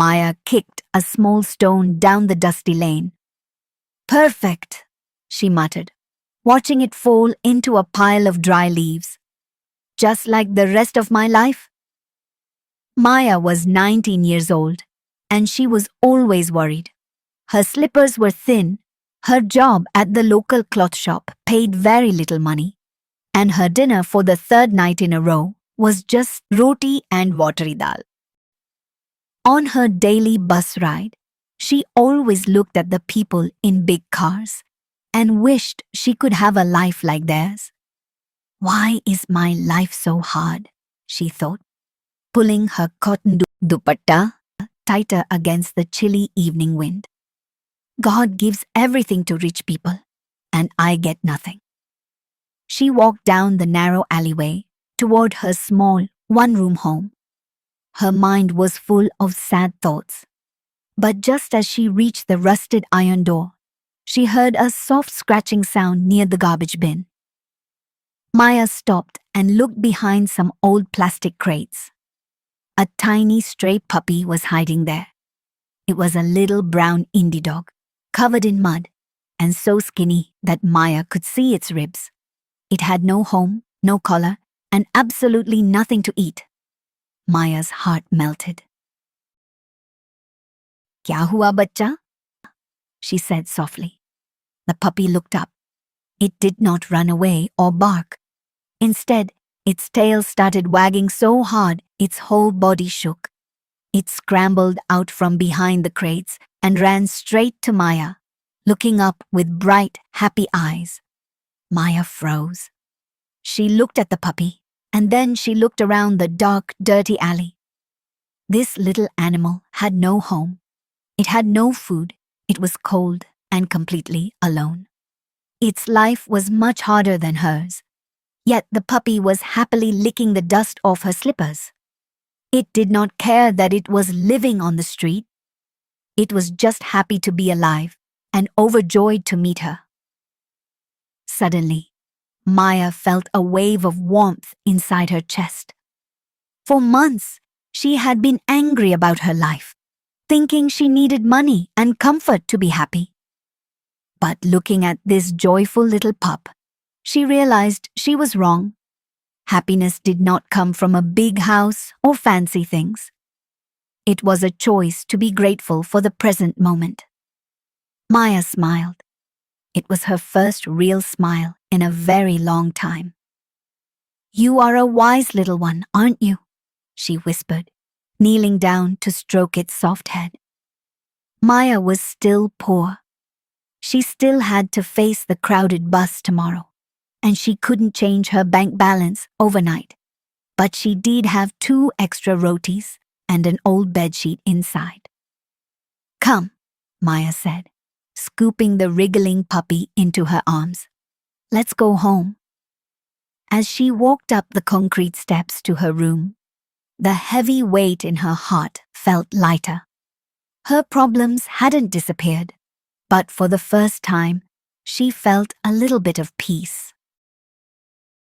Maya kicked a small stone down the dusty lane. Perfect, she muttered, watching it fall into a pile of dry leaves. Just like the rest of my life? Maya was 19 years old, and she was always worried. Her slippers were thin, her job at the local cloth shop paid very little money, and her dinner for the third night in a row was just roti and watery dal. On her daily bus ride, she always looked at the people in big cars and wished she could have a life like theirs. Why is my life so hard? She thought, pulling her cotton dupatta tighter against the chilly evening wind. God gives everything to rich people, and I get nothing. She walked down the narrow alleyway toward her small, one-room home. Her mind was full of sad thoughts. But just as she reached the rusted iron door, she heard a soft scratching sound near the garbage bin. Maya stopped and looked behind some old plastic crates. A tiny stray puppy was hiding there. It was a little brown indie dog, covered in mud, and so skinny that Maya could see its ribs. It had no home, no collar, and absolutely nothing to eat. Maya's heart melted. "Kya hua, bachcha?" she said softly. The puppy looked up. It did not run away or bark. Instead, its tail started wagging so hard its whole body shook. It scrambled out from behind the crates and ran straight to Maya, looking up with bright, happy eyes. Maya froze. She looked at the puppy, and then she looked around the dark, dirty alley. This little animal had no home. It had no food. It was cold and completely alone. Its life was much harder than hers. Yet the puppy was happily licking the dust off her slippers. It did not care that it was living on the street. It was just happy to be alive and overjoyed to meet her. Suddenly, Maya felt a wave of warmth inside her chest. For months, she had been angry about her life, thinking she needed money and comfort to be happy. But looking at this joyful little pup, she realized she was wrong. Happiness did not come from a big house or fancy things. It was a choice to be grateful for the present moment. Maya smiled. It was her first real smile in a very long time. "You are a wise little one, aren't you?" she whispered, kneeling down to stroke its soft head. Maya was still poor. She still had to face the crowded bus tomorrow, and she couldn't change her bank balance overnight. But she did have 2 extra rotis and an old bedsheet inside. "Come," Maya said, scooping the wriggling puppy into her arms. "Let's go home." As she walked up the concrete steps to her room, the heavy weight in her heart felt lighter. Her problems hadn't disappeared, but for the first time, she felt a little bit of peace.